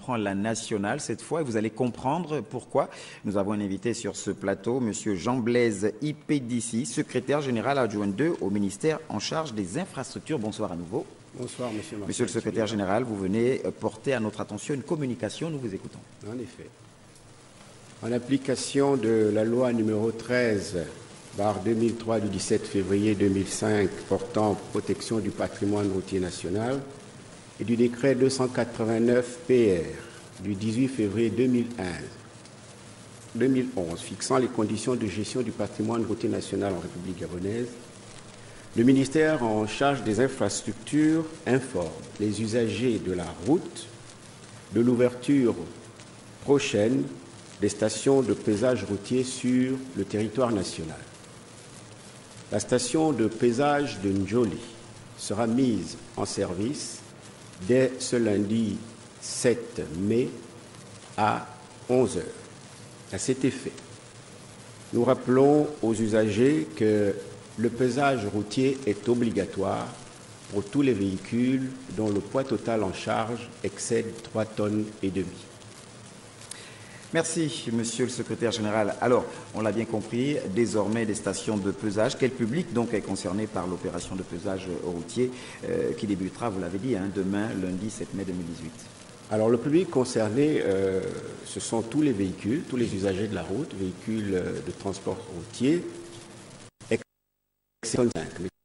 prend la nationale cette fois et vous allez comprendre pourquoi. Nous avons un invité sur ce plateau, M. Jean-Blaise Ipédissi, secrétaire général adjoint 2 au ministère en charge des infrastructures. Bonsoir à nouveau. Bonsoir, monsieur Marcel. Monsieur le secrétaire général, vous venez porter à notre attention une communication, nous vous écoutons. En effet. En application de la loi numéro 13/2003 du 17 février 2005 portant protection du patrimoine routier national et du décret 289 PR du 18 février 2011 fixant les conditions de gestion du patrimoine routier national en République gabonaise, le ministère en charge des infrastructures informe les usagers de la route de l'ouverture prochaine des stations de pesage routier sur le territoire national. La station de pesage de Njoli sera mise en service dès ce lundi 7 mai à 11 h. À cet effet, nous rappelons aux usagers que le pesage routier est obligatoire pour tous les véhicules dont le poids total en charge excède 3,5 tonnes. Merci, monsieur le secrétaire général. Alors, on l'a bien compris, désormais des stations de pesage. Quel public donc est concerné par l'opération de pesage routier qui débutera, vous l'avez dit, demain, lundi 7 mai 2018? Alors, le public concerné, ce sont tous les véhicules, tous les usagers de la route, véhicules de transport routier.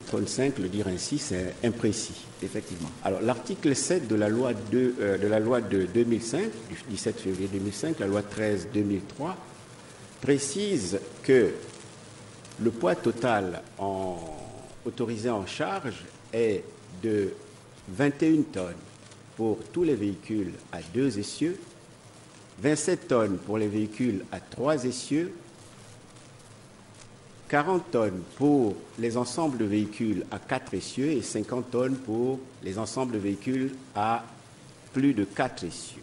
Tonne 5, le dire ainsi, c'est imprécis. Effectivement. Alors, l'article 7 de la loi de 2005, du 17 février 2005, la loi 13/2003, précise que le poids total autorisé en charge est de 21 tonnes pour tous les véhicules à 2 essieux, 27 tonnes pour les véhicules à 3 essieux, 40 tonnes pour les ensembles de véhicules à 4 essieux et 50 tonnes pour les ensembles de véhicules à plus de 4 essieux.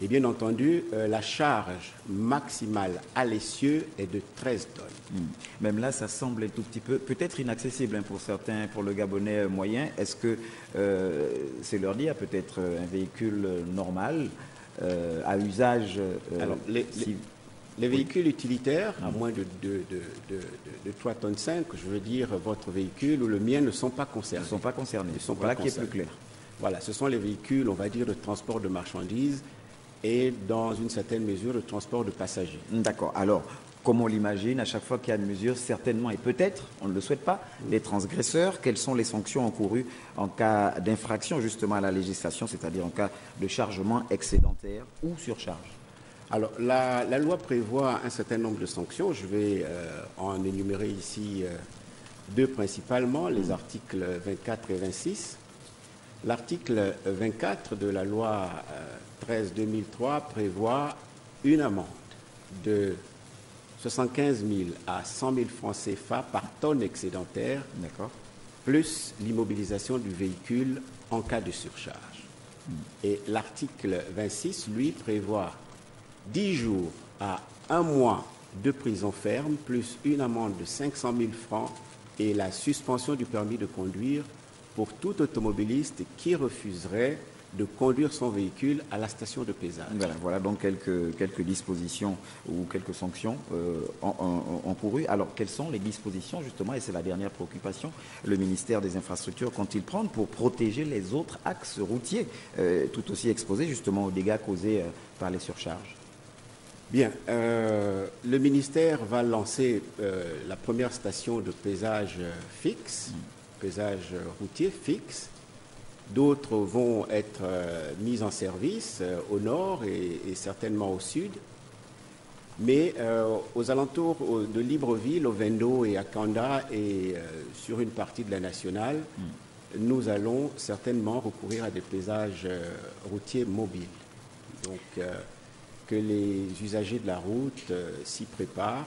Et bien entendu, la charge maximale à l'essieu est de 13 tonnes. Même là, ça semble un tout petit peu, peut-être inaccessible pour certains, pour le Gabonais moyen. Est-ce que c'est leur dire peut-être un véhicule normal à usage Alors, les véhicules utilitaires, à moins de 3,5 tonnes, je veux dire, votre véhicule ou le mien ne sont pas concernés. Ils ne sont pas concernés. Ils sont voilà pas qui est plus clair. Voilà, ce sont les véhicules, on va dire, de transport de marchandises et dans une certaine mesure de transport de passagers. D'accord. Alors, comme on l'imagine, à chaque fois qu'il y a une mesure, certainement, et peut-être, on ne le souhaite pas, les transgresseurs, quelles sont les sanctions encourues en cas d'infraction justement à la législation, c'est-à-dire en cas de chargement excédentaire ou surcharge? Alors, la loi prévoit un certain nombre de sanctions. Je vais en énumérer ici 2 principalement, les articles 24 et 26. L'article 24 de la loi 13/2003 prévoit une amende de 75 000 à 100 000 francs CFA par tonne excédentaire, plus l'immobilisation du véhicule en cas de surcharge. Et l'article 26, lui, prévoit 10 jours à 1 mois de prison ferme, plus une amende de 500 000 francs et la suspension du permis de conduire pour tout automobiliste qui refuserait de conduire son véhicule à la station de pesage. Voilà donc quelques dispositions ou quelques sanctions encourues. Alors, quelles sont les dispositions, justement, et c'est la dernière préoccupation, le ministère des Infrastructures compte-t-il prendre pour protéger les autres axes routiers, tout aussi exposés, justement, aux dégâts causés par les surcharges? Bien, le ministère va lancer la première station de pesage fixe, pesage routier fixe. D'autres vont être mises en service au nord et certainement au sud. Mais aux alentours de Libreville, au Vendo et à Kanda et sur une partie de la nationale, nous allons certainement recourir à des pésages routiers mobiles. Donc, que les usagers de la route s'y préparent.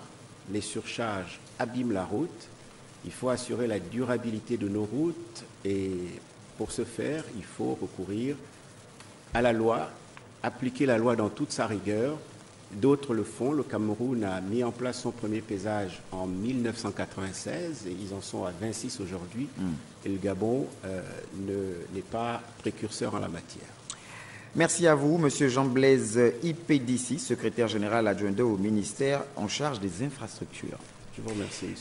Les surcharges abîment la route. Il faut assurer la durabilité de nos routes et pour ce faire, il faut recourir à la loi, appliquer la loi dans toute sa rigueur. D'autres le font. Le Cameroun a mis en place son premier pesage en 1996 et ils en sont à 26 aujourd'hui. Et le Gabon n'est pas précurseur en la matière. Merci à vous, Monsieur Jean-Blaise Ipédissi, secrétaire général adjoint au ministère en charge des infrastructures. Je vous remercie.